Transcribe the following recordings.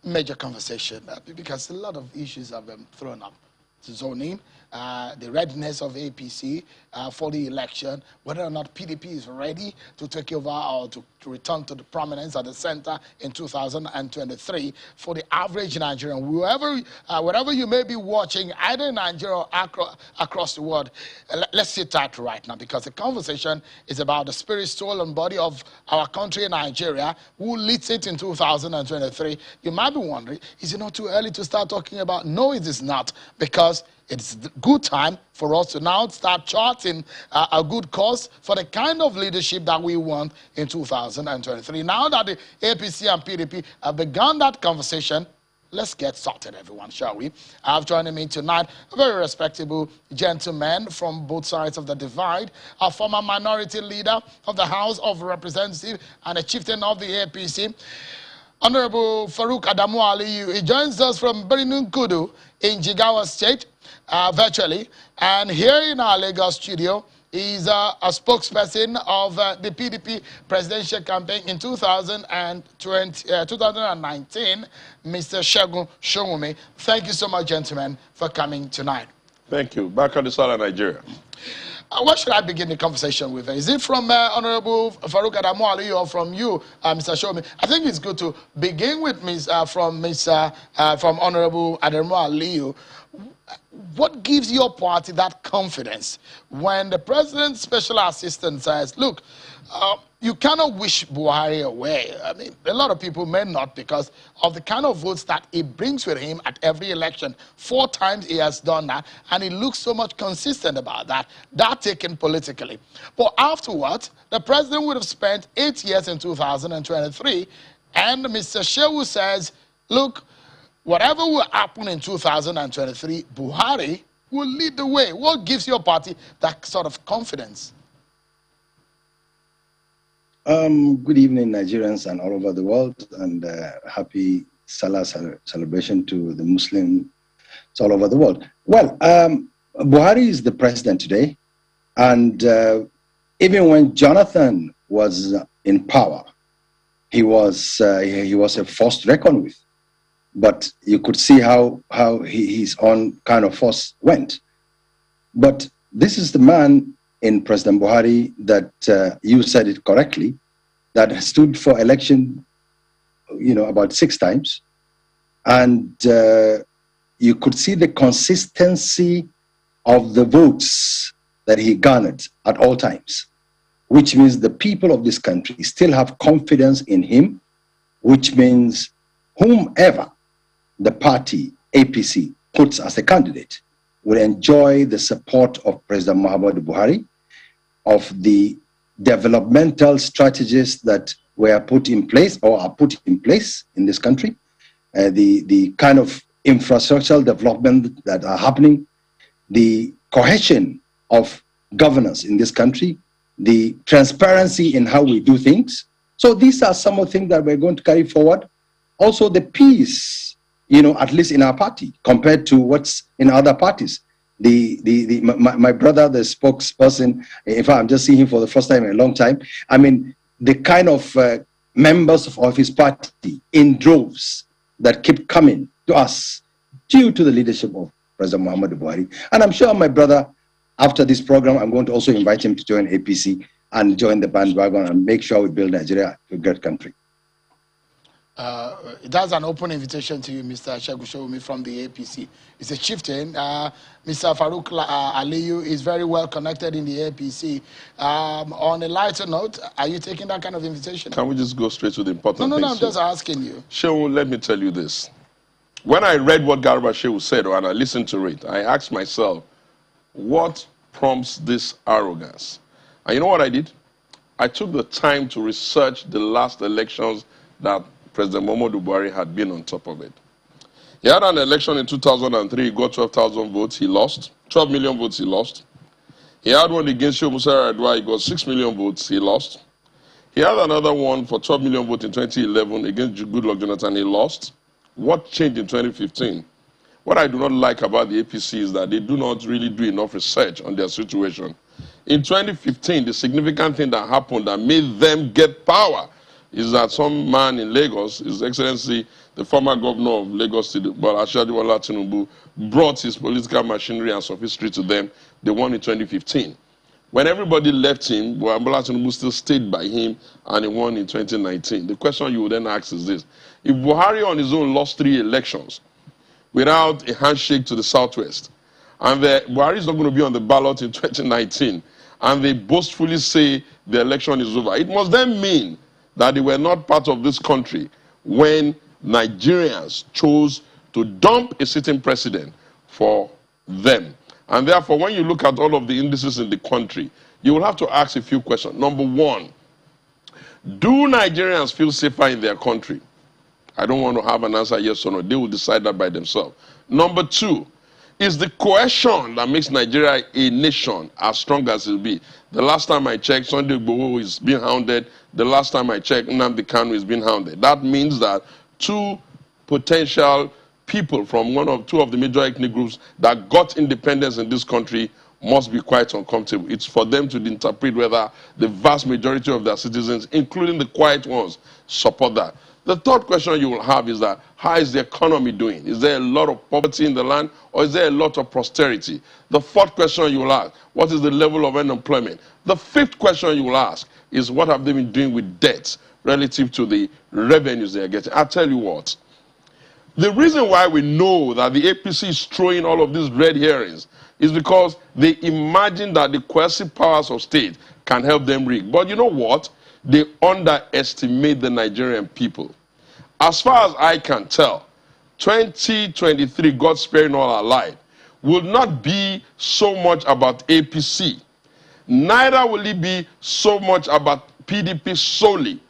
major conversation because a lot of issues have been thrown up. Zoning, the readiness of APC for the election, whether or not PDP is ready to take over or to return to the prominence at the center in 2023 for the average Nigerian. Wherever you may be watching, either in Nigeria or across the world, let's sit tight right now because the conversation is about the spirit, soul, and body of our country, Nigeria, who leads it in 2023. You might be wondering, is it not too early to start talking about? No, it is not, because it's a good time for us to now start charting a good course for the kind of leadership that we want in 2023. Now that the APC and PDP have begun that conversation, let's get started, everyone, shall we? I have joining me tonight a very respectable gentleman from both sides of the divide, a former minority leader of the House of Representatives and a chieftain of the APC, Honorable Farouk Adamu Aliyu. He joins us from Birnin Kudu in Jigawa State, virtually. And here in our Lagos studio, he's a spokesperson of the PDP presidential campaign in 2019, Mr. Segun Showunmi. Thank you so much, gentlemen, for coming tonight. Thank you. Back on the side of Nigeria. What should I begin the conversation with? Is it from Honorable Farouk Adamu Aliyu or from you, Mr. Showunmi? I think it's good to begin with from Honorable Adamu Aliyu. What gives your party that confidence when the president's special assistant says, look, you cannot wish Buhari away? I mean, a lot of people may not because of the kind of votes that he brings with him at every election. 4 times he has done that, and he looks so much consistent about that taken politically. But afterwards, the president would have spent 8 years in 2023, and Mr. Shehu says, look, whatever will happen in 2023, Buhari will lead the way. What gives your party that sort of confidence? Good evening, Nigerians and all over the world, and happy Salah celebration to the Muslims all over the world. Well, Buhari is the president today, and even when Jonathan was in power, he was a force to reckon with. But you could see how his own kind of force went. But this is the man in President Buhari that you said it correctly, that stood for election, about 6 times. And you could see the consistency of the votes that he garnered at all times, which means the people of this country still have confidence in him, which means whomever the party, APC, puts as a candidate will enjoy the support of President Muhammadu Buhari, of the developmental strategies that were put in place or are put in place in this country, the kind of infrastructural development that are happening, the cohesion of governance in this country, the transparency in how we do things. So these are some of the things that we're going to carry forward. Also the peace, at least in our party, compared to what's in other parties. My brother, the spokesperson, in fact, I'm just seeing him for the first time in a long time. I mean, the kind of members of his party in droves that keep coming to us due to the leadership of President Muhammadu Buhari. And I'm sure my brother, after this program, I'm going to also invite him to join APC and join the bandwagon and make sure we build Nigeria to a great country. That's an open invitation to you, Mr. Segun Showunmi from the APC. It's a chieftain. Mr. Farouk Aliyu is very well connected in the APC. On a lighter note, are you taking that kind of invitation? Can we just go straight to the important things? No, I'm just asking you. Shehu, let me tell you this. When I read what Garba Shehu said and I listened to it, I asked myself, what prompts this arrogance? And you know what I did? I took the time to research the last elections that President Muhammadu Buhari had been on top of it. He had an election in 2003, he got 12,000 votes, he lost. 12 million votes, he lost. He had one against Shehu Musa Yar'Adua, he got 6 million votes, he lost. He had another one for 12 million votes in 2011 against Goodluck Jonathan, he lost. What changed in 2015? What I do not like about the APC is that they do not really do enough research on their situation. In 2015, the significant thing that happened that made them get power is that some man in Lagos, His Excellency, the former governor of Lagos State, Asiwaju Tinubu, brought his political machinery and sophistry to them. They won in 2015. When everybody left him, Bola Tinubu still stayed by him, and he won in 2019. The question you would then ask is this: if Buhari on his own lost 3 elections without a handshake to the southwest, and Buhari is not going to be on the ballot in 2019, and they boastfully say the election is over, it must then mean that they were not part of this country when Nigerians chose to dump a sitting president for them. And therefore, when you look at all of the indices in the country, you will have to ask a few questions. Number one, do Nigerians feel safer in their country? I don't want to have an answer yes or no. They will decide that by themselves. Number two, is the cohesion that makes Nigeria a nation as strong as it will be. The last time I checked, Sunday Igboho is being hounded. The last time I checked, Nnamdi Kanu is being hounded. That means that 2 potential people from 1 or 2 of the major ethnic groups that got independence in this country must be quite uncomfortable. It's for them to interpret whether the vast majority of their citizens, including the quiet ones, support that. The third question you will have is that, how is the economy doing? Is there a lot of poverty in the land, or is there a lot of prosperity? The fourth question you will ask, what is the level of unemployment? The fifth question you will ask is, what have they been doing with debts relative to the revenues they are getting? I'll tell you what. The reason why we know that the APC is throwing all of these red herrings is because they imagine that the coercive powers of state can help them rig. But you know what? They underestimate the Nigerian people. As far as I can tell, 2023, God sparing all alive, will not be so much about APC. Neither will it be so much about PDP solely.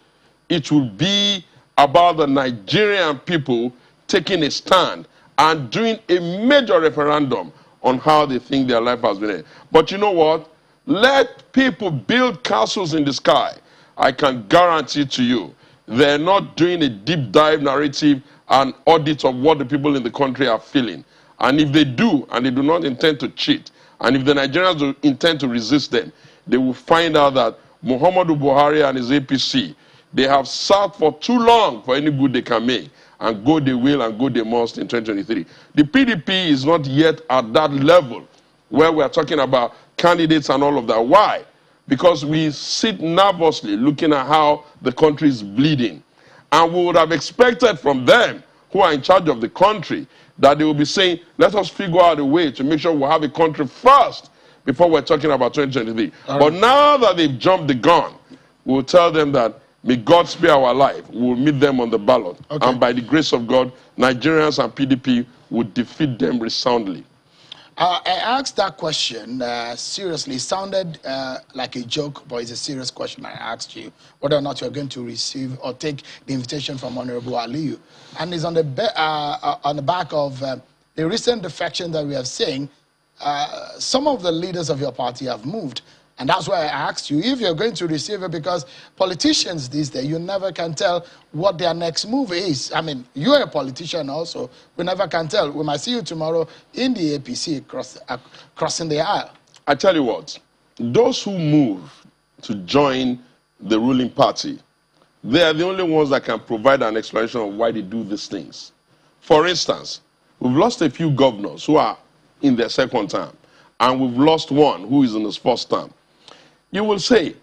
It will be about the Nigerian people taking a stand and doing a major referendum on how they think their life has been. But you know what? Let people build castles in the sky. I can guarantee to you, they're not doing a deep dive narrative and audit of what the people in the country are feeling. And if they do, and they do not intend to cheat, and if the Nigerians do intend to resist them, they will find out that Muhammadu Buhari and his APC, they have sat for too long for any good they can make. And go they will and go they must in 2023. The PDP is not yet at that level where we are talking about candidates and all of that. Why? Because we sit nervously looking at how the country is bleeding. And we would have expected from them, who are in charge of the country, that they will be saying, let us figure out a way to make sure we have a country first before we're talking about 2023. But now that they've jumped the gun, we'll tell them that, may God spare our life. We will meet them on the ballot. Okay. And by the grace of God, Nigerians and PDP will defeat them resoundly. I asked that question seriously. It sounded like a joke, but it's a serious question. I asked you whether or not you're going to receive or take the invitation from Honorable Aliyu. And it's on the back of the recent defection that we have seen. Some of the leaders of your party have moved. And that's why I asked you if you're going to receive it, because politicians these days, you never can tell what their next move is. I mean, you're a politician also. We never can tell. We might see you tomorrow in the APC crossing the aisle. I tell you what, those who move to join the ruling party, they are the only ones that can provide an explanation of why they do these things. For instance, we've lost a few governors who are in their second term, and we've lost one who is in his first term. You will say,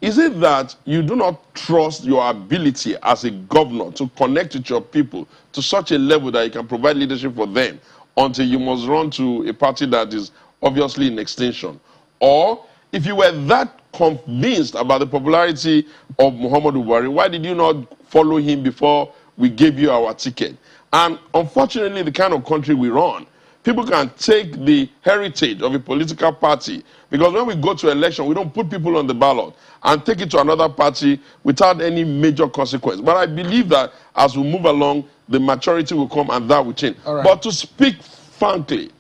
is it that you do not trust your ability as a governor to connect with your people to such a level that you can provide leadership for them until you must run to a party that is obviously in extinction? Or if you were that convinced about the popularity of Muhammadu Buhari, why did you not follow him before we gave you our ticket? And unfortunately, the kind of country we run, people can take the heritage of a political party, because when we go to election, we don't put people on the ballot and take it to another party without any major consequence. But I believe that as we move along, the maturity will come and that will change. But to speak frankly,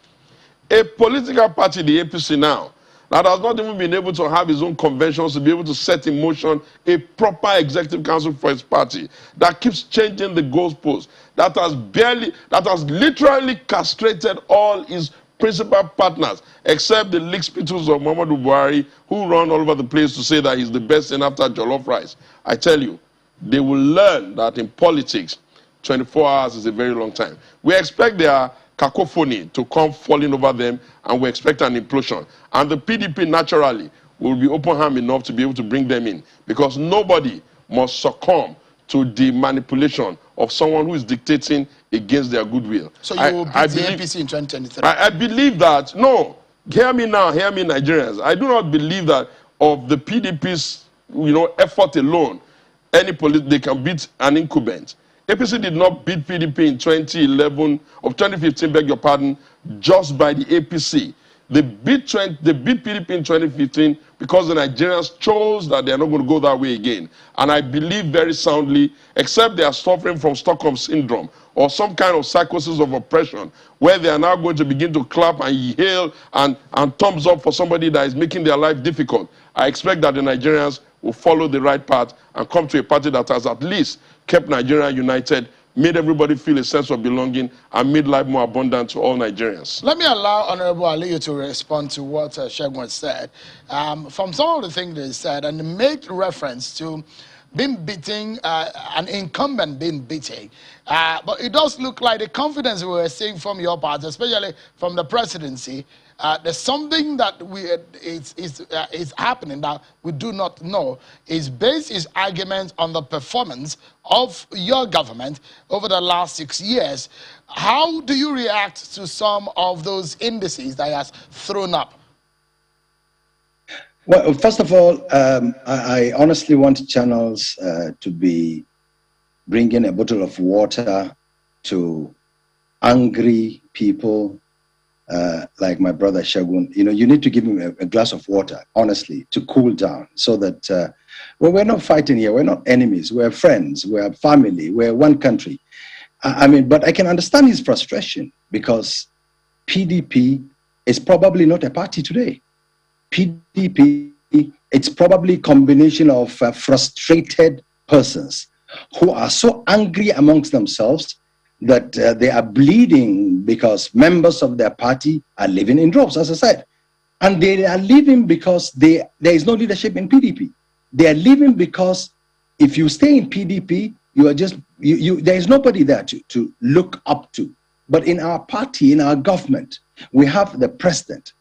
a political party, the APC now, that has not even been able to have its own conventions to be able to set in motion a proper executive council for its party, that keeps changing the goalposts, that has literally castrated all its principal partners, except the lickspittles of Muhammadu Buhari, who run all over the place to say that he's the best thing after jollof rice. I tell you, they will learn that in politics, 24 hours is a very long time. We expect their cacophony to come falling over them, and we expect an implosion. And the PDP naturally will be open-handed enough to be able to bring them in, because nobody must succumb to the manipulation of someone who is dictating against their goodwill. So you will beat the APC in 2023? I believe that, no, hear me now, hear me Nigerians. I do not believe that of the PDP's effort alone, they can beat an incumbent. APC did not beat PDP in 2011, of 2015, beg your pardon, just by the APC. They beat PDP in 2015 because the Nigerians chose that they are not going to go that way again. And I believe very soundly, except they are suffering from Stockholm syndrome or some kind of psychosis of oppression, where they are now going to begin to clap and hail and thumbs up for somebody that is making their life difficult. I expect that the Nigerians will follow the right path and come to a party that has at least kept Nigeria united, made everybody feel a sense of belonging, and made life more abundant to all Nigerians. Let me allow Honorable Aliyu to respond to what Shegun said. From some of the things they said, and they made reference to being beating, an incumbent being beaten. But it does look like the confidence we were seeing from your part, especially from the presidency, there's something that is happening that we do not know. Is based his argument on the performance of your government over the last 6 years. How do you react to some of those indices that he has thrown up? Well, first of all, I honestly want channels to be bringing a bottle of water to angry people like my brother Shegun. You need to give him a glass of water, honestly, to cool down, so that we're not fighting here. We're not enemies. We're friends. We're family. We're one country. But I can understand his frustration, because PDP is probably not a party today. PDP, it's probably a combination of frustrated persons who are so angry amongst themselves that they are bleeding because members of their party are living in droves, as I said. And they are leaving because there is no leadership in PDP. They are leaving because if you stay in PDP, you are just, there is nobody there to look up to. But in our party, in our government, we have the president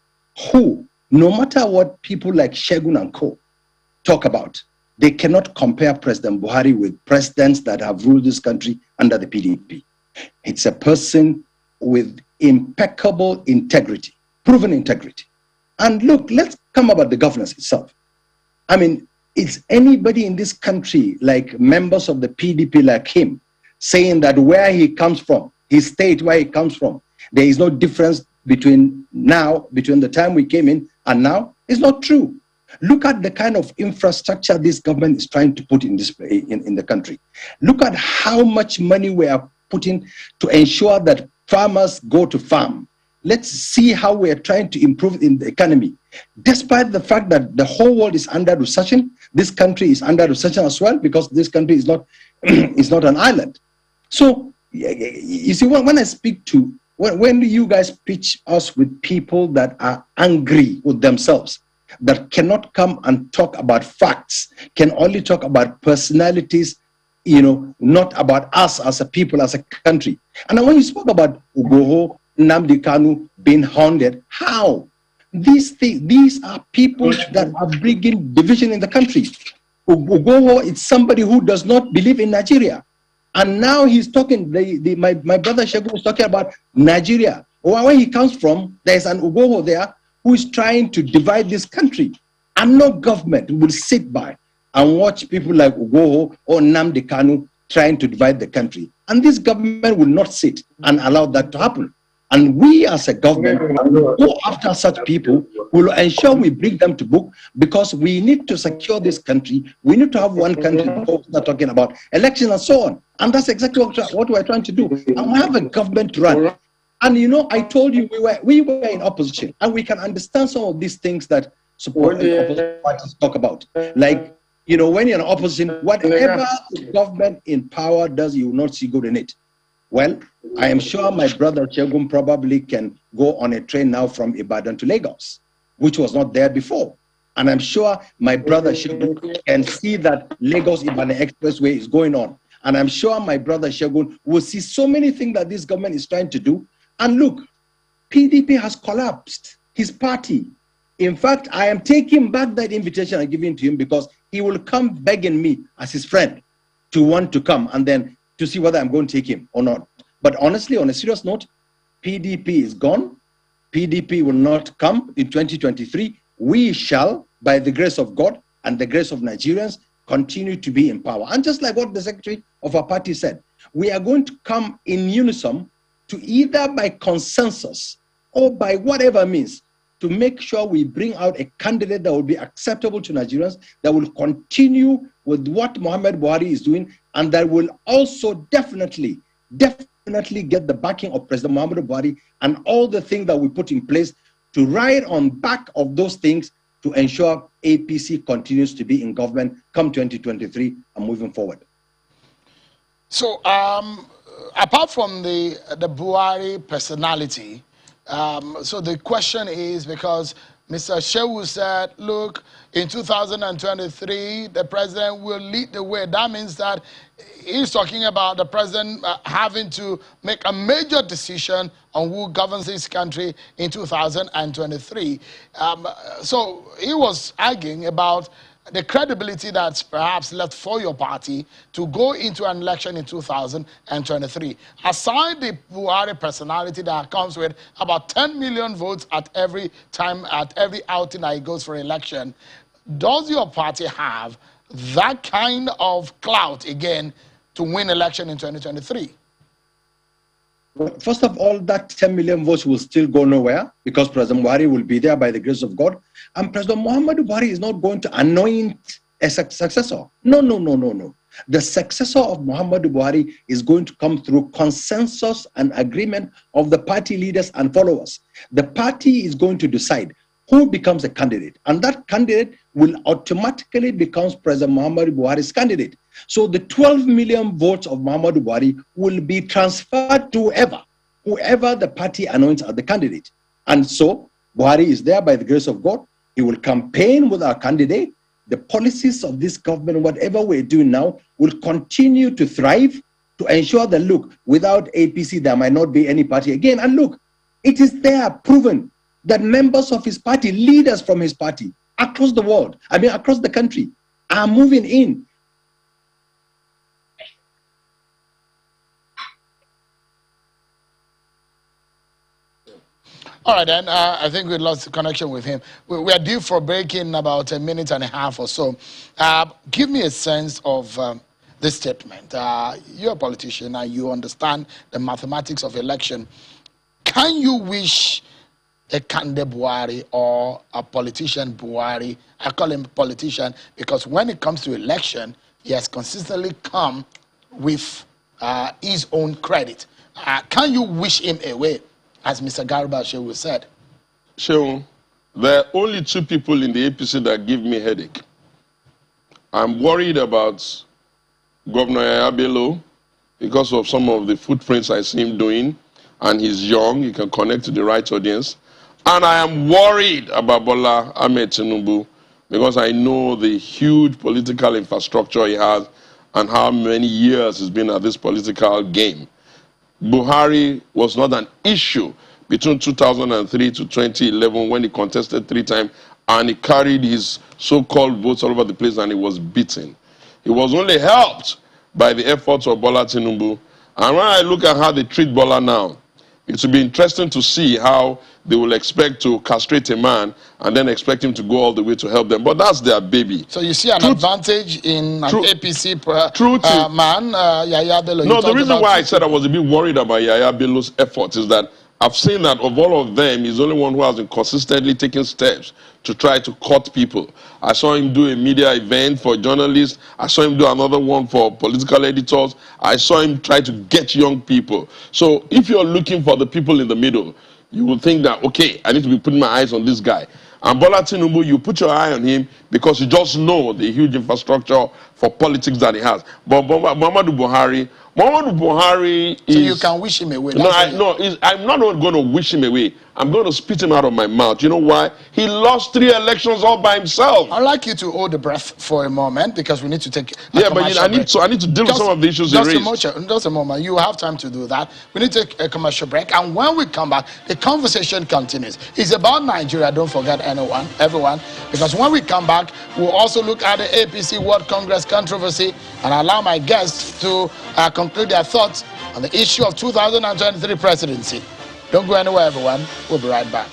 who, no matter what people like Shegun and Co. talk about, they cannot compare President Buhari with presidents that have ruled this country under the PDP. It's a person with impeccable integrity, proven integrity. And look, let's come about the governance itself. It's anybody in this country, like members of the PDP like him, saying that where he comes from, his state, where he comes from, there is no difference between the time we came in and now, is not true. Look at the kind of infrastructure this government is trying to put in the country. Look at how much money we are putting to ensure that farmers go to farm. Let's see how we are trying to improve in the economy. Despite the fact that the whole world is under recession, this country is under recession as well, because this country is not, is not an island. So, you see, when I speak to, when you guys pitch us with people that are angry with themselves, that cannot come and talk about facts, can only talk about personalities, not about us as a people, as a country. And when you spoke about Ugoho, Nnamdi Kanu being hounded, how? These are people that are bringing division in the country. Ugoho is somebody who does not believe in Nigeria. And now he's talking, my brother Shegun is talking about Nigeria. Where he comes from, there's an Ugoho there who is trying to divide this country. And no government will sit by and watch people like Ugoho or Nnamdi Kanu trying to divide the country. And this government will not sit and allow that to happen. And we as a government go after such people, will ensure we bring them to book, because we need to secure this country. We need to have one country before we start talking about elections and so on. And that's exactly what we're trying to do. And we have a government to run. And I told you we were in opposition, and we can understand some of these things that support opposition parties talk about. Like, when you're in opposition, whatever the government in power does, you will not see good in it. Well, I am sure my brother Shegun probably can go on a train now from Ibadan to Lagos, which was not there before. And I'm sure my brother Shegun can see that Lagos-Ibadan Expressway is going on. And I'm sure my brother Shegun will see so many things that this government is trying to do. And look, PDP has collapsed, his party. In fact, I am taking back that invitation I'm giving to him because he will come begging me as his friend to want to come and then to see whether I'm going to take him or not. But honestly, on a serious note, PDP is gone. PDP will not come in 2023. We shall, by the grace of God and the grace of Nigerians, continue to be in power. And just like what the secretary of our party said, we are going to come in unison to either by consensus or by whatever means to make sure we bring out a candidate that will be acceptable to Nigerians, that will continue with what Muhammad Buhari is doing, and that will also definitely get the backing of President Muhammad Buhari and all the things that we put in place to ride on back of those things to ensure APC continues to be in government come 2023 and moving forward. So, apart from the Buhari personality, so the question is, because Mr. Shehu said, look, in 2023, the president will lead the way. That means that he's talking about the president having to make a major decision on who governs this country in 2023. So he was arguing about the credibility that's perhaps left for your party to go into an election in 2023. Aside the Buhari personality that comes with about 10 million votes at every time, at every outing that he goes for election, does your party have that kind of clout again to win election in 2023? Well, first of all, that 10 million votes will still go nowhere because President Buhari will be there by the grace of God. And President Muhammad Buhari is not going to anoint a successor. No. The successor of Muhammad Buhari is going to come through consensus and agreement of the party leaders and followers. The party is going to decide who becomes a candidate, and that candidate will automatically become President Muhammad Buhari's candidate. So the 12 million votes of Muhammad Buhari will be transferred to whoever the party anoints as the candidate. And so Buhari is there by the grace of God. He will campaign with our candidate. The policies of this government, whatever we're doing now, will continue to thrive to ensure that, look, without APC, there might not be any party again. And look, it is there proven that members of his party, leaders from his party, across the world, across the country, are moving in. All right, then. I think we lost connection with him. We are due for a break in about a minute and a half or so. Give me a sense of this statement. You're a politician and you understand the mathematics of election. Can you wish a candidate Buhari or a politician Buhari? I call him politician because when it comes to election, he has consistently come with his own credit. Can you wish him away, as Mr. Garba Shehu said? Shehu, there are only two people in the APC that give me headache. I'm worried about Governor Yaya Bello because of some of the footprints I see him doing, and he's young, he can connect to the right audience. And I am worried about Bola Ahmed Tinubu because I know the huge political infrastructure he has and how many years he's been at this political game. Buhari was not an issue between 2003 to 2011 when he contested 3 times and he carried his so-called votes all over the place and he was beaten. He was only helped by the efforts of Bola Tinubu. And when I look at how they treat Bola now, it will be interesting to see how they will expect to castrate a man and then expect him to go all the way to help them. But that's their baby. So you see an advantage in an APC man, Yaya Bello. No, the reason why I said I was a bit worried about Yaya Bello's efforts is that I've seen that of all of them, he's the only one who has been consistently taking steps to try to cut people. I saw him do a media event for journalists. I saw him do another one for political editors. I saw him try to get young people. So if you're looking for the people in the middle, you will think that, okay, I need to be putting my eyes on this guy. And Bola Tinubu, you put your eye on him because you just know the huge infrastructure for politics that he has. But Muhammadu Buhari is... So you can wish him away. No, I'm not going to wish him away. I'm going to spit him out of my mouth. You know why? He lost 3 elections all by himself. I'd like you to hold the breath for a moment because we need to take I need to deal with some of the issues he raised. Just a moment. You have time to do that. We need to take a commercial break, and when we come back, the conversation continues. It's about Nigeria. Don't forget everyone, because when we come back, we'll also look at the APC World Congress controversy and allow my guests to conclude their thoughts on the issue of 2023 presidency. Don't go anywhere, everyone. We'll be right back.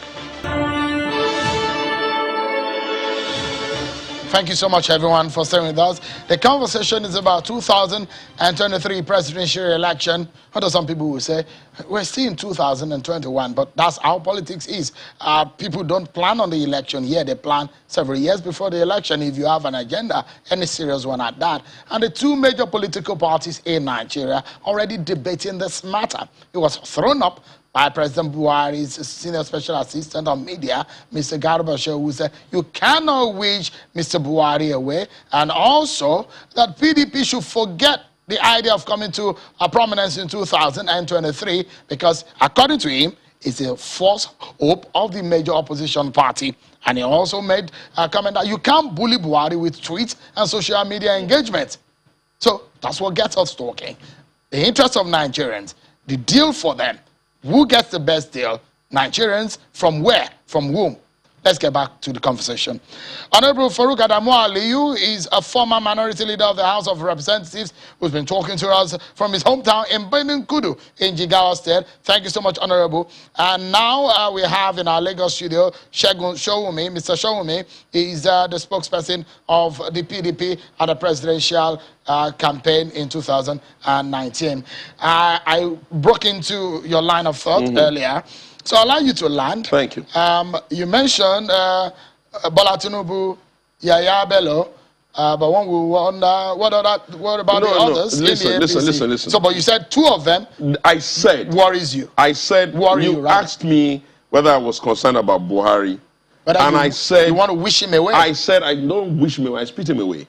Thank you so much, everyone, for staying with us. The conversation is about 2023 presidential election. What do some people will say? We're still in 2021, but that's how politics is. People don't plan on the election here. They plan several years before the election if you have an agenda, any serious one at that. And the 2 major political parties in Nigeria already debating this matter. It was thrown up by President Buhari's senior special assistant on media, Mr. Garba Shehu, who said you cannot wish Mr. Buhari away, and also that PDP should forget the idea of coming to prominence in 2023 because, according to him, it's a false hope of the major opposition party. And he also made a comment that you can't bully Buhari with tweets and social media engagement. So that's what gets us talking. The interest of Nigerians, the deal for them. Who gets the best deal? Nigerians from where? From whom? Let's get back to the conversation. Honorable Farouk Adamu Aliyu is a former minority leader of the House of Representatives who's been talking to us from his hometown in Benin Kudu in Jigawa State. Thank you so much, Honorable. And now we have in our Lagos studio Segun Showumi. Mr. Showumi is the spokesperson of the PDP at the presidential campaign in 2019. I broke into your line of thought earlier. So I'll allow you to land. Thank you. You mentioned Bola Tinubu, Yaya Bello, but one will wonder what about the others? Listen. So, but you said 2 of them. I said worries you. I said you asked me whether I was concerned about Buhari, I said you want to wish him away. I said I don't wish him away. I spit him away.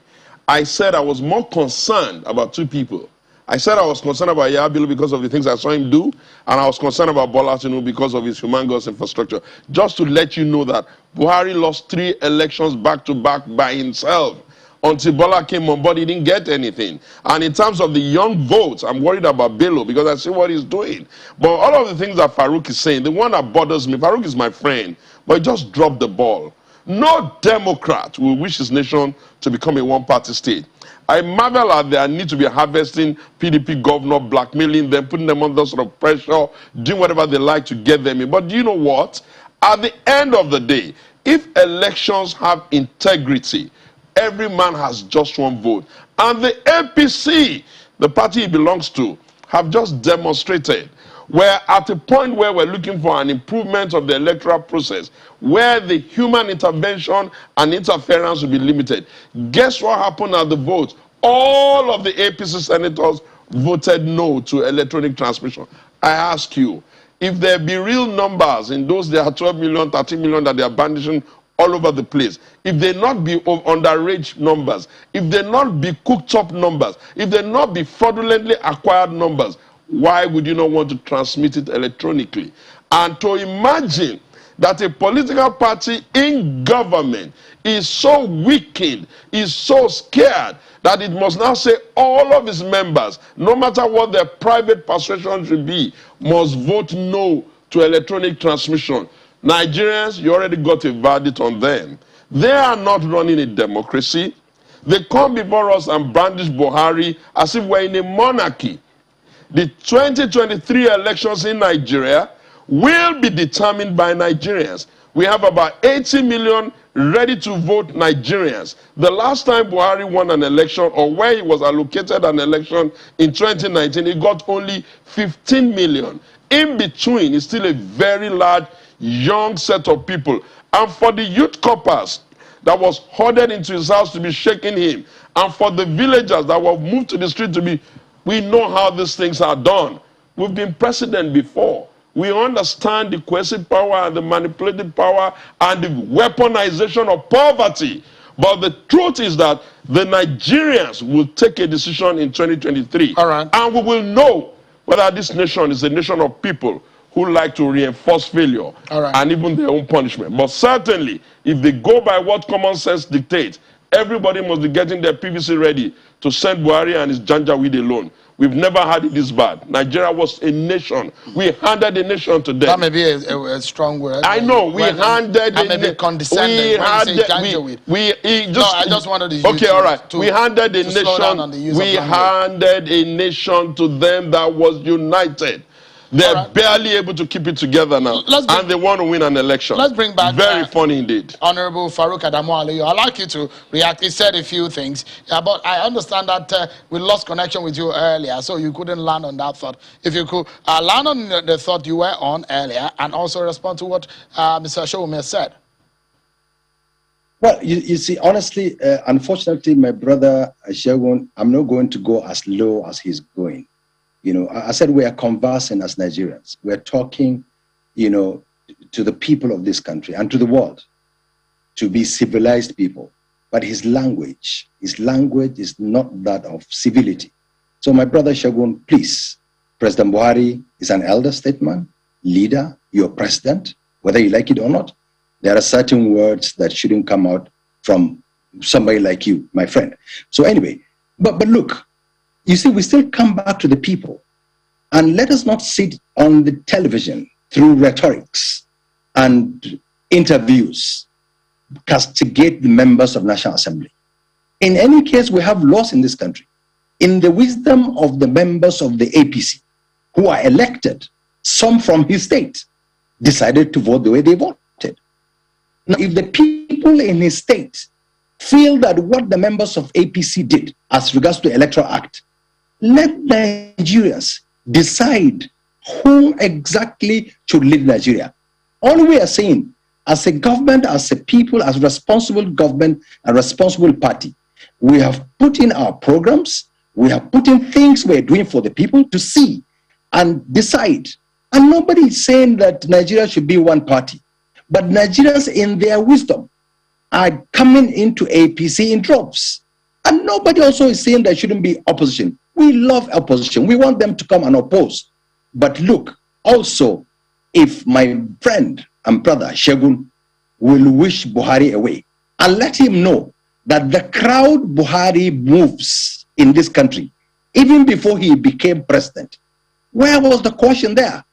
I said I was more concerned about 2 people. I said I was concerned about Yaya Bello because of the things I saw him do, and I was concerned about Bola Tinubu because of his humongous infrastructure. Just to let you know that Buhari lost 3 elections back-to-back by himself. Until Bola came on board, he didn't get anything. And in terms of the young votes, I'm worried about Bello because I see what he's doing. But all of the things that Farouk is saying, the one that bothers me, Farouk is my friend, but he just dropped the ball. No Democrat will wish his nation to become a one-party state. I marvel at their need to be harvesting PDP governor, blackmailing them, putting them under sort of pressure, doing whatever they like to get them in. But do you know what? At the end of the day, if elections have integrity, every man has just 1 vote. And the APC, the party he belongs to, have just demonstrated we're at a point where we're looking for an improvement of the electoral process, where the human intervention and interference will be limited. Guess what happened at the vote? All of the APC senators voted no to electronic transmission. I ask you, if there be real numbers in those there are 12 million, 13 million that they are banishing all over the place, if they not be underage numbers, if they not be cooked up numbers, if they not be fraudulently acquired numbers, why would you not want to transmit it electronically? And to imagine that a political party in government is so weakened, is so scared, that it must now say all of its members, no matter what their private persuasion should be, must vote no to electronic transmission. Nigerians, you already got a verdict on them. They are not running a democracy. They come before us and brandish Buhari as if we're in a monarchy. The 2023 elections in Nigeria will be determined by Nigerians. We have about 80 million ready-to-vote Nigerians. The last time Buhari won an election, or where he was allocated an election in 2019, he got only 15 million. In between is still a very large, young set of people. And for the youth corpus that was hoarded into his house to be shaking him, and for the villagers that were moved to the street to be, we know how these things are done. We've been president before. We understand the coercive power and the manipulative power and the weaponization of poverty. But the truth is that the Nigerians will take a decision in 2023. All right. And we will know whether this nation is a nation of people who like to reinforce failure and even their own punishment. But certainly, if they go by what common sense dictates, everybody must be getting their PVC ready to send Buhari and his Janjaweed alone. We've never had it this bad. Nigeria was a nation. We handed a nation to them. That may be a strong word. I know. We handed a nation. Condescending. No, I just wanted to use okay, all right. We handed a nation. We handed a nation to them that was united. They're barely able to keep it together now, and they want to win an election. Let's bring back very funny indeed. Honorable Farouk Adamu Aliyu. I'd like you to react. He said a few things, but I understand that we lost connection with you earlier, so you couldn't land on that thought. If you could land on the thought you were on earlier, and also respond to what Mr. Showme said. Well, you see, honestly, unfortunately, my brother Shegun, I'm not going to go as low as he's going. You know, I said we are conversing as Nigerians. We're talking, you know, to the people of this country and to the world to be civilized people. But his language is not that of civility. So my brother Shegun, please, President Buhari is an elder statesman, leader, your president, whether you like it or not. There are certain words that shouldn't come out from somebody like you, my friend. So anyway, but look, you see, we still come back to the people, and let us not sit on the television through rhetorics and interviews, castigate the members of National Assembly. In any case, we have laws in this country. In the wisdom of the members of the APC, who are elected, some from his state, decided to vote the way they voted. Now, if the people in his state feel that what the members of APC did as regards to the Electoral Act, let Nigerians decide who exactly should lead Nigeria. All we are saying, as a government, as a people, as responsible government, a responsible party, we have put in our programs, we have put in things we're doing for the people to see and decide. And nobody is saying that Nigeria should be one party. But Nigerians, in their wisdom, are coming into APC in droves. And nobody also is saying there shouldn't be opposition. We love opposition. We want them to come and oppose. But look, also, if my friend and brother Shegun will wish Buhari away and let him know that the crowd Buhari moves in this country, even before he became president, where was the caution there?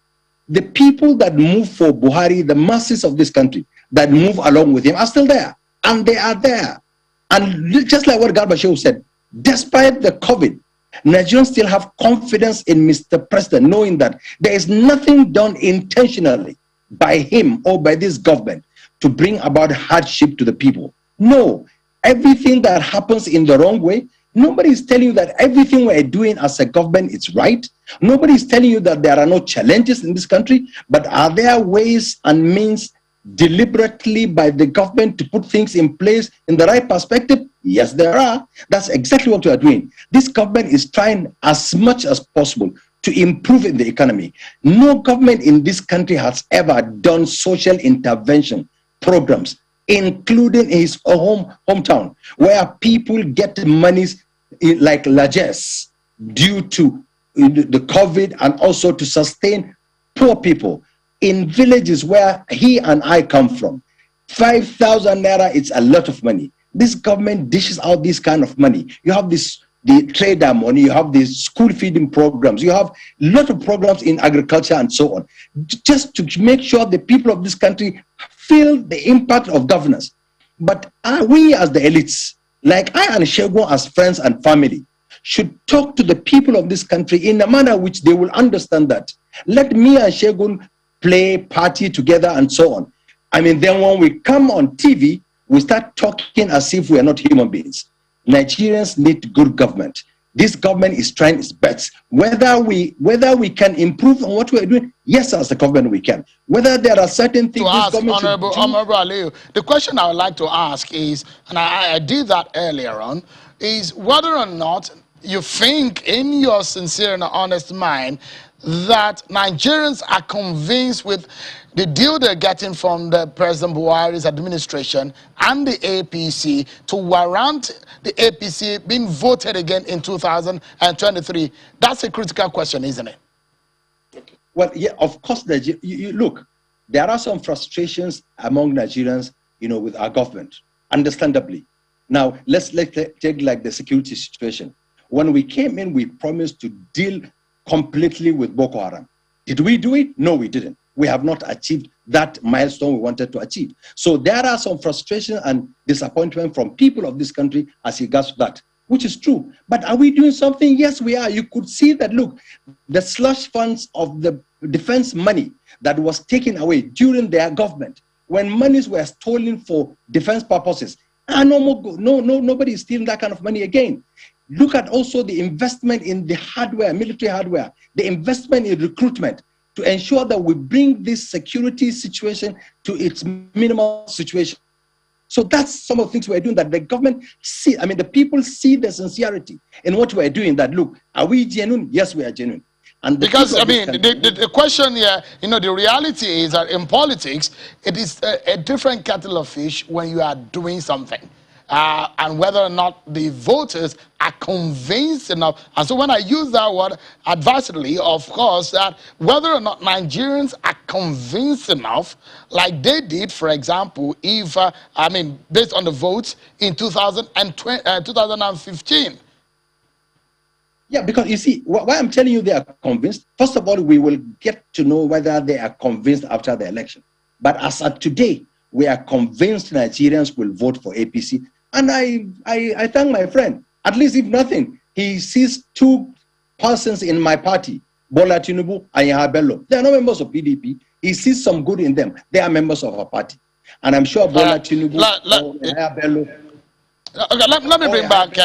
The people that move for Buhari, the masses of this country that move along with him are still there. And they are there. And just like what Garba Shehu said, despite the COVID, Nigerians still have confidence in Mr. President, knowing that there is nothing done intentionally by him or by this government to bring about hardship to the people. No, everything that happens in the wrong way, nobody is telling you that everything we're doing as a government is right. Nobody is telling you that there are no challenges in this country, but are there ways and means deliberately by the government to put things in place in the right perspective? Yes, there are. That's exactly what we are doing. This government is trying as much as possible to improve in the economy. No government in this country has ever done social intervention programs, including in his hometown, where people get monies like largesse due to the COVID and also to sustain poor people. In villages where he and I come from, 5,000 naira is a lot of money. This government dishes out this kind of money. You have the trader money, you have the school feeding programs, you have a lot of programs in agriculture and so on, just to make sure the people of this country feel the impact of governance. But we as the elites, like I and Shegun as friends and family, should talk to the people of this country in a manner which they will understand that. Let me and Shegun play, party together and so on. I mean, then when we come on TV, we start talking as if we are not human beings. Nigerians need good government. This government is trying its best. Whether we can improve on what we are doing, yes, as the government we can. Whether there are certain things to ask, this government Honorable Aliyu, the question I would like to ask is, and I did that earlier on, is whether or not you think in your sincere and honest mind that Nigerians are convinced with the deal they're getting from the President Buhari's administration and the APC to warrant the APC being voted again in 2023? That's a critical question, isn't it? Well, yeah, of course. Look, there are some frustrations among Nigerians, with our government, understandably. Now, let's take like the security situation. When we came in, we promised to deal completely with Boko Haram. Did we do it? No, we didn't. We have not achieved that milestone we wanted to achieve. So there are some frustration and disappointment from people of this country as regards to that, which is true. But are we doing something? Yes, we are. You could see that, look, the slush funds of the defense money that was taken away during their government, when monies were stolen for defense purposes, nobody is stealing that kind of money again. Look at also the investment in the hardware, military hardware, the investment in recruitment to ensure that we bring this security situation to its minimal situation. So that's some of the things we're doing that the government see, the people see the sincerity in what we're doing, that, look, are we genuine? Yes, we are genuine. And because, the question here, the reality is that in politics, it is a different kettle of fish when you are doing something. And whether or not the voters are convinced enough. And so when I use that word advisedly, of course, that whether or not Nigerians are convinced enough, like they did, for example, if, based on the votes in 2015. Yeah, because you see, why I'm telling you they are convinced, first of all, we will get to know whether they are convinced after the election. But as of today, we are convinced Nigerians will vote for APC. And I thank my friend. At least if nothing, he sees two persons in my party, Bola Tinubu and Yahya Bello. They are not members of PDP. He sees some good in them. They are members of our party. And I'm sure Bola Tinubu and Yahya Bello. Okay, let me bring back,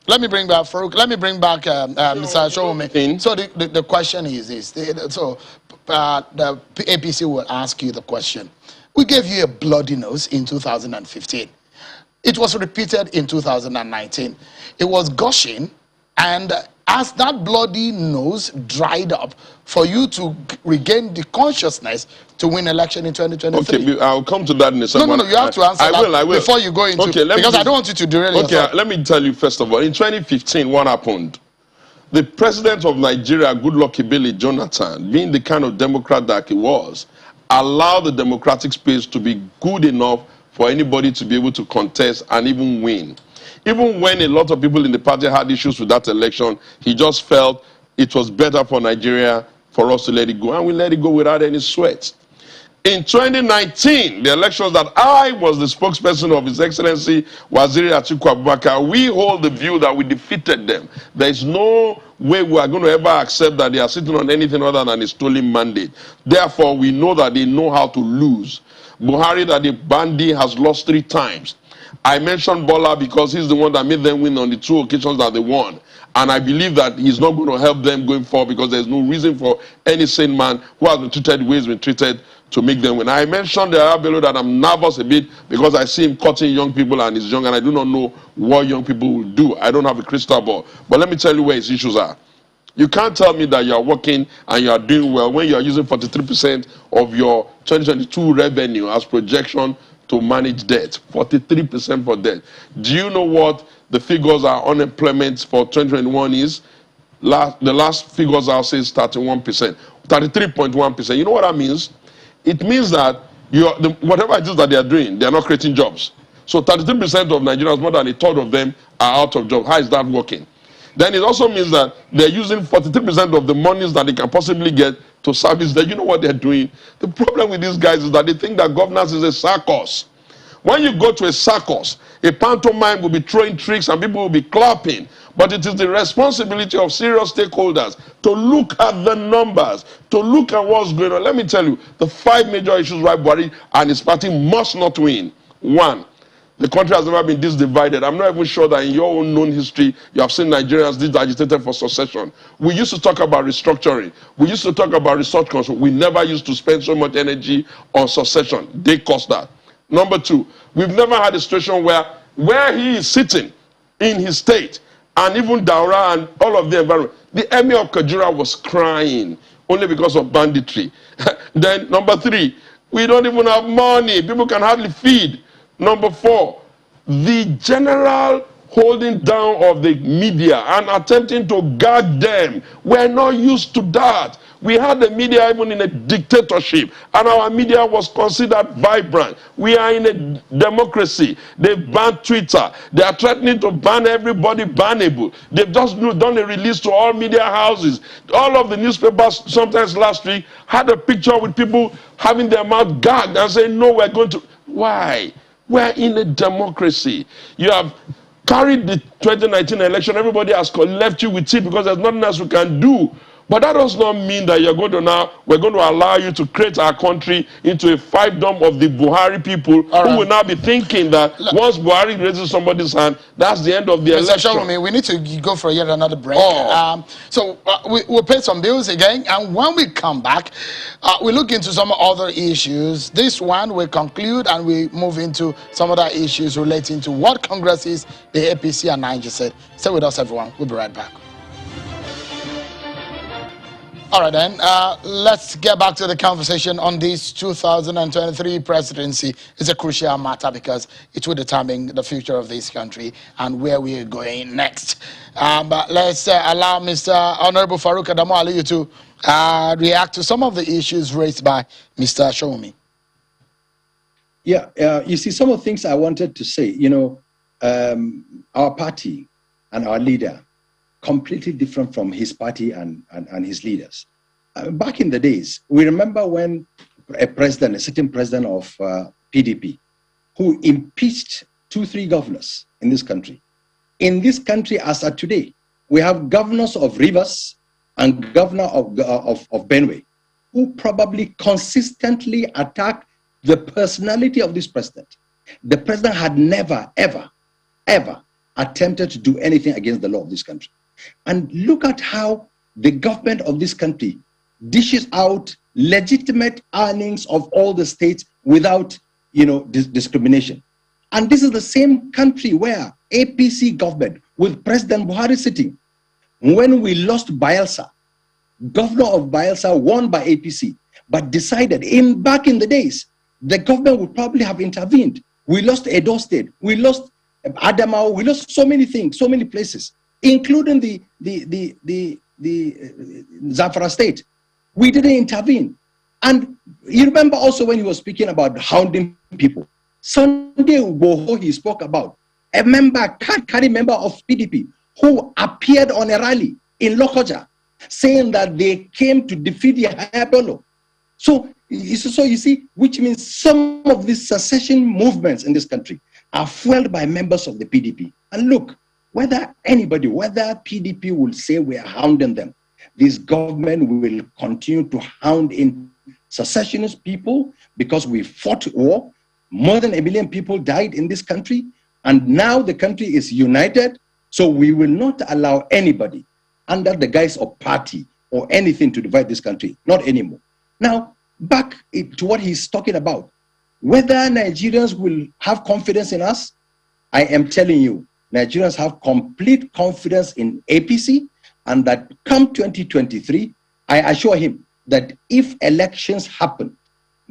let me bring back Farouk. Let me bring back Mr. Showme. So the question is this. The APC will ask you the question. We gave you a bloody nose in 2015. It was repeated in 2019. It was gushing, and as that bloody nose dried up, for you to regain the consciousness to win election in 2023. Okay, I'll come to that in a second. No, you have to answer I will. Before you go into, because I don't want you to derail yourself. Let me tell you first of all, in 2015, what happened? The president of Nigeria, Goodluck Ebele Jonathan, being the kind of Democrat that he was, allowed the democratic space to be good enough for anybody to be able to contest and even win. Even when a lot of people in the party had issues with that election, he just felt it was better for Nigeria for us to let it go. And we let it go without any sweat. In 2019, the elections that I was the spokesperson of His Excellency Waziri Atiku Abubakar, we hold the view that we defeated them. There is no way we are going to ever accept that they are sitting on anything other than a stolen mandate. Therefore, we know that they know how to lose. Buhari, that the bandit, has lost 3 times. I mentioned Bola because he's the one that made them win on the 2 occasions that they won. And I believe that he's not going to help them going forward because there's no reason for any sane man who has been treated the way he's been treated to make them win. I mentioned the Arabello that I'm nervous a bit because I see him cutting young people and he's young and I do not know what young people will do. I don't have a crystal ball. But let me tell you where his issues are. You can't tell me that you are working and you are doing well when you are using 43% of your 2022 revenue as projection to manage debt. 43% for debt. Do you know what the figures are unemployment for 2021 is? The last figures I'll say is 31%. 33.1%. You know what that means? It means that whatever it is that they are doing, they are not creating jobs. So 33% of Nigerians, more than a third of them, are out of job. How is that working? Then it also means that they're using 43% of the monies that they can possibly get to service that. You know what they're doing? The problem with these guys is that they think that governance is a circus. When you go to a circus, a pantomime will be throwing tricks and people will be clapping. But it is the responsibility of serious stakeholders to look at the numbers, to look at what's going on. Let me tell you, the 5 major issues why Buhari and his party must not win. 1, the country has never been this divided. I'm not even sure that in your own known history, you have seen Nigerians this agitated for succession. We used to talk about restructuring. We used to talk about resource control. We never used to spend so much energy on succession. They caused that. Number 2, we've never had a situation where he is sitting in his state and even Daura and all of the environment. The emir of Kajura was crying only because of banditry. Then number 3, we don't even have money. People can hardly feed. Number 4, the general holding down of the media and attempting to gag them. We're not used to that. We had the media even in a dictatorship, and our media was considered vibrant. We are in a democracy. They've banned Twitter. They are threatening to ban everybody bannable. They've just done a release to all media houses. All of the newspapers, sometimes last week, had a picture with people having their mouth gagged and saying, no, we're going to. Why? We're in a democracy. You have carried the 2019 election. Everybody has left you with it because there's nothing else we can do. But that does not mean that we're going to allow you to create our country into a fiefdom of the Buhari people who will now be thinking that once Buhari raises somebody's hand, that's the end of the election. Shawumi, we need to go for yet another break. We'll pay some bills again, and when we come back, we look into some other issues. This one will conclude, and we move into some other issues relating to what congresses the APC and Niger said. Stay with us, everyone. We'll be right back. All right, then, let's get back to the conversation on this 2023 presidency. It's a crucial matter because it will determine the future of this country and where we are going next. But let's allow Mr. Honorable Farouk Adamu Aliyu to react to some of the issues raised by Mr. Shawumi. Yeah, you see, some of the things I wanted to say, our party and our leader, completely different from his party and his leaders. Back in the days, we remember when a sitting president of PDP, who impeached 2-3 governors in this country. In this country, as of today, we have governors of Rivers and governor of Benue, who probably consistently attack the personality of this president. The president had never, ever, ever attempted to do anything against the law of this country. And look at how the government of this country dishes out legitimate earnings of all the states without, discrimination. And this is the same country where APC government with President Buhari sitting, when we lost Bayelsa, governor of Bayelsa won by APC, but decided back in the days, the government would probably have intervened. We lost Edo State, we lost Adamawa, we lost so many things, so many places, including the Zamfara state. We didn't intervene. And you remember also when he was speaking about hounding people. Sunday Ugboho he spoke about, a carry member of PDP, who appeared on a rally in Lokoja, saying that they came to defeat Yahya Bello. So you see, which means some of these secession movements in this country are fueled by members of the PDP. And look, whether PDP will say we are hounding them, this government will continue to hound in secessionist people because we fought war. More than 1 million people died in this country, and now the country is united. So we will not allow anybody under the guise of party or anything to divide this country, not anymore. Now, back to what he's talking about, whether Nigerians will have confidence in us, I am telling you, Nigerians have complete confidence in APC, and that come 2023, I assure him that if elections happen,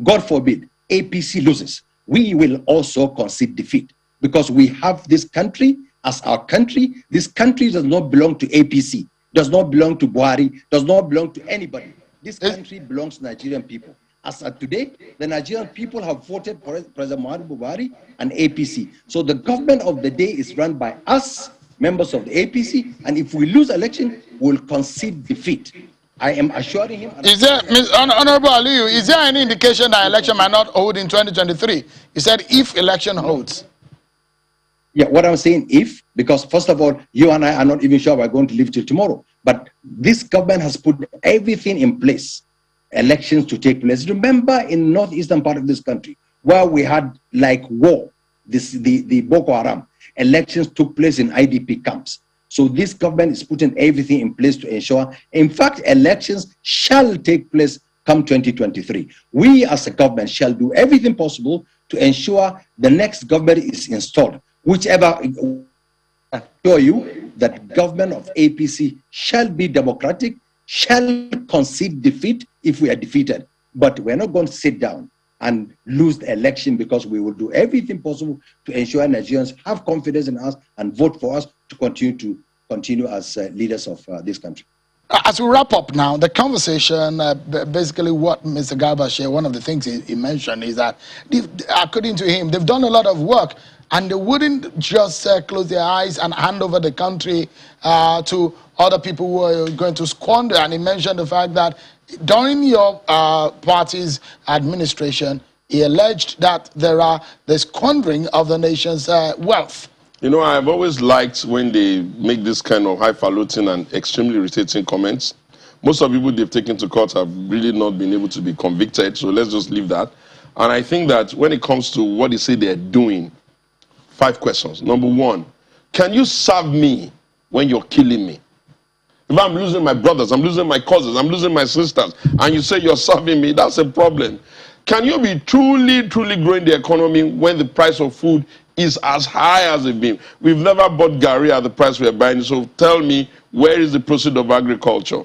God forbid, APC loses, we will also concede defeat because we have this country as our country. This country does not belong to APC, does not belong to Buhari, does not belong to anybody. This country belongs to Nigerian people. As of today, the Nigerian people have voted for President Muhammadu Buhari and APC. So the government of the day is run by us, members of the APC, and if we lose election, we'll concede defeat. I am assuring him. Is there, Honorable Aliyu, is there any indication that election might not hold in 2023? He said if election holds. Yeah, what I'm saying if, because first of all, you and I are not even sure we're going to live till tomorrow. But this government has put everything in place, elections to take place. Remember in northeastern part of this country, where we had like war, the Boko Haram, elections took place in IDP camps. So this government is putting everything in place to ensure, in fact, elections shall take place come 2023. We as a government shall do everything possible to ensure the next government is installed, whichever assure you that government of APC shall be democratic, shall concede defeat if we are defeated. But we're not going to sit down and lose the election, because we will do everything possible to ensure Nigerians have confidence in us and vote for us to continue as leaders of this country. As we wrap up now, the conversation, basically what Mr. Garba shared, one of the things he mentioned is that, according to him, they've done a lot of work, and they wouldn't just close their eyes and hand over the country to other people who are going to squander. And he mentioned the fact that during your party's administration, he alleged that there's squandering of the nation's wealth. You know, I've always liked when they make this kind of highfalutin and extremely irritating comments. Most of the people they've taken to court have really not been able to be convicted, so let's just leave that. And I think that when it comes to what they say they're doing, 5 questions. Number 1, can you serve me when you're killing me? If I'm losing my brothers, I'm losing my cousins, I'm losing my sisters, and you say you're serving me, that's a problem. Can you be truly growing the economy when the price of food is as high as it's been? We've never bought Gary at the price we're buying, so tell me, where is the pursuit of agriculture?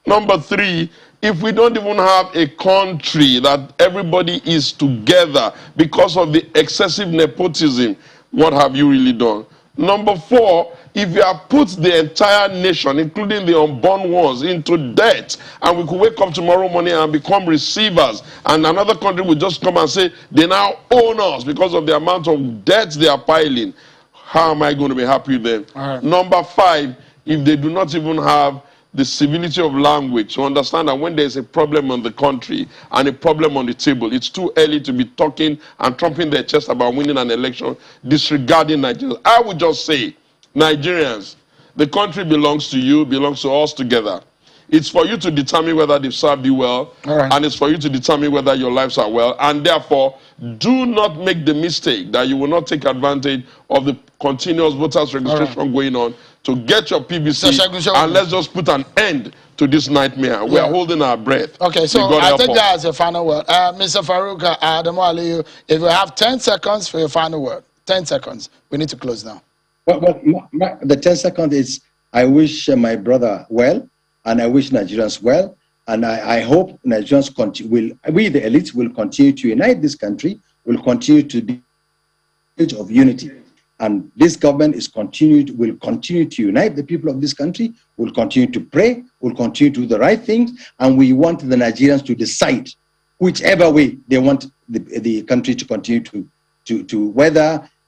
Number 3, if we don't even have a country that everybody is together because of the excessive nepotism, what have you really done? Number 4, if you have put the entire nation, including the unborn ones, into debt, and we could wake up tomorrow morning and become receivers, and another country would just come and say they now own us because of the amount of debts they are piling, how am I going to be happy then? Number 5, if they do not even have the civility of language to understand that when there's a problem on the country and a problem on the table, it's too early to be talking and trumping their chest about winning an election, disregarding Nigerians. I would just say, Nigerians, the country belongs to you, belongs to us together. It's for you to determine whether they've served you well, and it's for you to determine whether your lives are well. And therefore, do not make the mistake that you will not take advantage of the continuous voters registration going on to get your PBC, and let's just put an end to this nightmare. We are holding our breath. Okay, so I take that as a final word. Mr. Farouk Adamu Aliyu, if you have 10 seconds for your final word. 10 seconds. We need to close now. Well, the 10 seconds is, I wish my brother well, and I wish Nigerians well, and I hope Nigerians we the elites will continue to unite this country, will continue to be of unity. And this government will continue to unite the people of this country, will continue to pray, will continue to do the right things, and we want the Nigerians to decide whichever way they want the country to continue to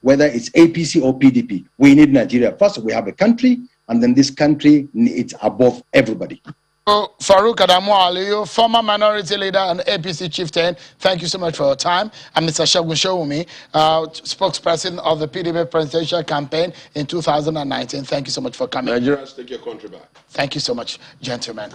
whether it's APC or PDP. We need Nigeria first. We have a country, and then this country, it's above everybody. Farouk Adamu Aliyu, former minority leader and APC chieftain, thank you so much for your time. And Mr. Segun Sowunmi, spokesperson of the PDP presidential campaign in 2019. Thank you so much for coming. Nigerians, take your country back. Thank you so much, gentlemen.